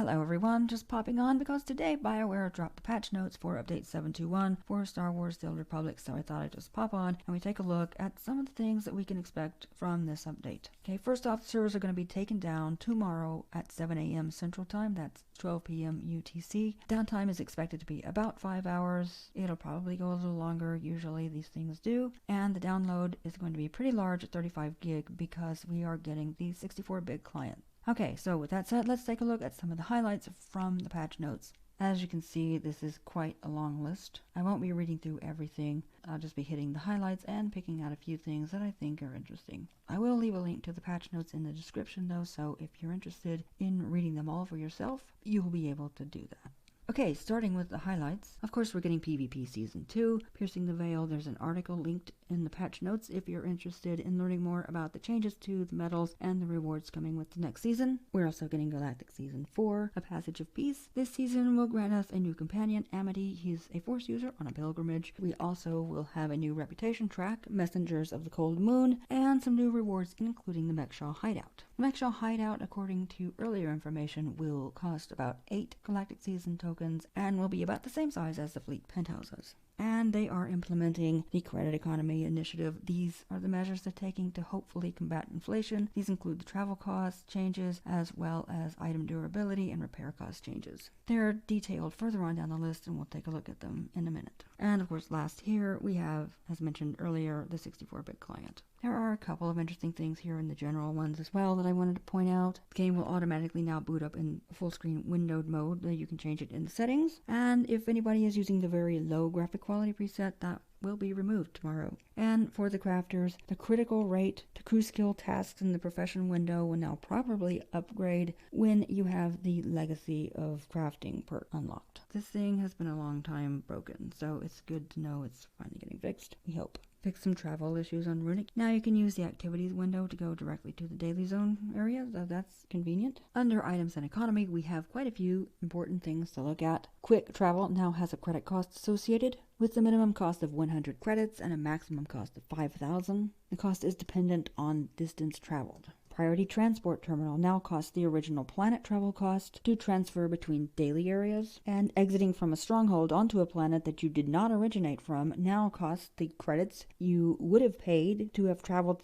Hello everyone, just popping on because today BioWare dropped the patch notes for update 721 for Star Wars The Old Republic, so I thought I'd just pop on and we take a look at some of the things that we can expect from this update. Okay, first off, the servers are going to be taken down tomorrow at 7 a.m. Central Time, that's 12 p.m. UTC. Downtime is expected to be about 5 hours. It'll probably go a little longer, usually these things do, and the download is going to be pretty large at 35 gig because we are getting the 64-bit client. Okay, so with that said, let's take a look at some of the highlights from the patch notes. As you can see, this is quite a long list. I won't be reading through everything. I'll just be hitting the highlights and picking out a few things that I think are interesting. I will leave a link to the patch notes in the description though, so if you're interested in reading them all for yourself, you will be able to do that. Okay, starting with the highlights. Of course, we're getting PvP Season 2, Piercing the Veil. There's an article linked in the patch notes if you're interested in learning more about the changes to the medals and the rewards coming with the next season. We're also getting Galactic Season 4, A Passage of Peace. This season will grant us a new companion, Amity. He's a Force user on a pilgrimage. We also will have a new reputation track, Messengers of the Cold Moon, and some new rewards including the Mechshaw Hideout. The Mechshaw Hideout, according to earlier information, will cost about 8 Galactic Season tokens and will be about the same size as the fleet penthouses. And they are implementing the credit economy initiative. These are the measures they're taking to hopefully combat inflation. These include the travel cost changes as well as item durability and repair cost changes. They're detailed further on down the list and we'll take a look at them in a minute. And of course, last here we have, as mentioned earlier, the 64-bit client. There are a couple of interesting things here in the general ones as well that I wanted to point out. The game will automatically now boot up in full screen windowed mode. You can change it in the settings. And if anybody is using the very low graphic quality preset, that will be removed tomorrow. And for the crafters, the critical rate to crew skill tasks in the profession window will now properly upgrade when you have the legacy of crafting perk unlocked. This thing has been a long time broken, so it's good to know it's finally getting fixed, we hope. Fix some travel issues on Runic. Now you can use the activities window to go directly to the daily zone area, so that's convenient. Under items and economy, we have quite a few important things to look at. Quick travel now has a credit cost associated with the minimum cost of 100 credits and a maximum cost of 5,000. The cost is dependent on distance traveled. Priority Transport Terminal now costs the original planet travel cost to transfer between daily areas, and exiting from a stronghold onto a planet that you did not originate from now costs the credits you would have paid to have traveled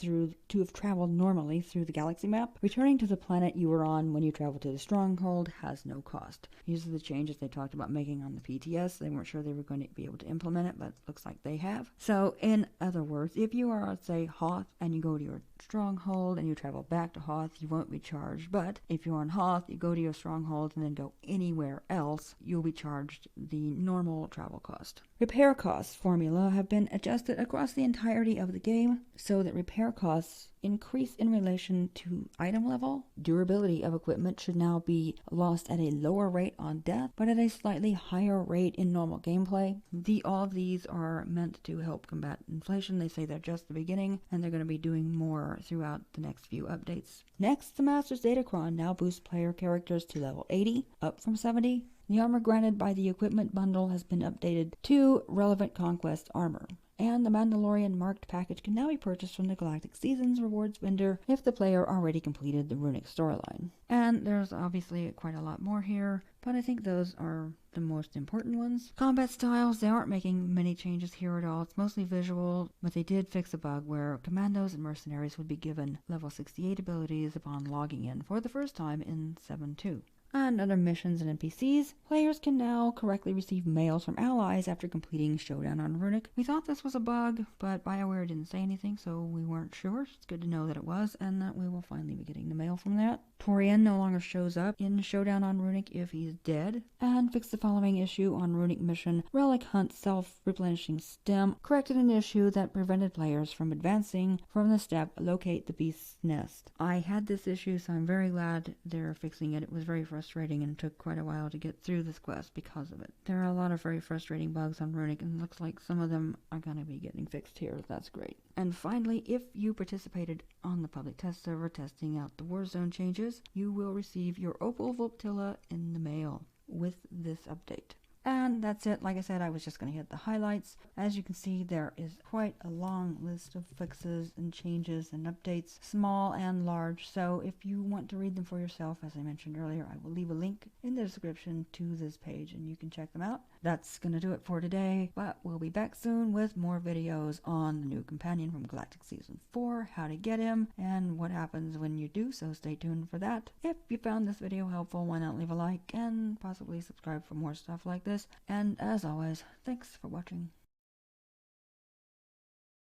normally through the galaxy map. Returning to the planet you were on when you traveled to the stronghold has no cost. These are the changes they talked about making on the PTS. They weren't sure they were going to be able to implement it, but looks like they have. So in other words, if you are, let's say, Hoth and you go to your stronghold and you travel back to Hoth, you won't be charged. But if you're on Hoth, you go to your stronghold and then go anywhere else, you'll be charged the normal travel cost. Repair costs formula have been adjusted across the entirety of the game so that repair costs increase in relation to item level. Durability of equipment should now be lost at a lower rate on death, but at a slightly higher rate in normal gameplay. All of these are meant to help combat inflation. They say they're just the beginning, and they're going to be doing more throughout the next few updates. Next, the Master's Datacron now boosts player characters to level 80, up from 70. The armor granted by the equipment bundle has been updated to relevant conquest armor. And the Mandalorian marked package can now be purchased from the Galactic Seasons rewards vendor if the player already completed the Runic storyline. And there's obviously quite a lot more here, but I think those are the most important ones. Combat styles, they aren't making many changes here at all. It's mostly visual, but they did fix a bug where commandos and mercenaries would be given level 68 abilities upon logging in for the first time in 7.2. And other missions and NPCs, players can now correctly receive mails from allies after completing Showdown on Runic. We thought this was a bug, but BioWare didn't say anything, so we weren't sure. It's good to know that it was, and that we will finally be getting the mail from that. Torian no longer shows up in Showdown on Runic if he's dead. And fixed the following issue on Runic mission, Relic Hunt Self-Replenishing Stem, corrected an issue that prevented players from advancing from the step Locate the Beast's Nest. I had this issue, so I'm very glad they're fixing it. It was very frustrating and took quite a while to get through this quest because of it. There are a lot of very frustrating bugs on Runic, and it looks like some of them are going to be getting fixed here. That's great. And finally, if you participated on the public test server testing out the Warzone changes, you will receive your Opal Volptilla in the mail with this update. And that's it. Like I said, I was just going to hit the highlights. As you can see, there is quite a long list of fixes and changes and updates, small and large. So if you want to read them for yourself, as I mentioned earlier, I will leave a link in the description to this page and you can check them out. That's going to do it for today, but we'll be back soon with more videos on the new companion from Galactic Season 4, how to get him, and what happens when you do, so stay tuned for that. If you found this video helpful, why not leave a like and possibly subscribe for more stuff like this. And as always, thanks for watching.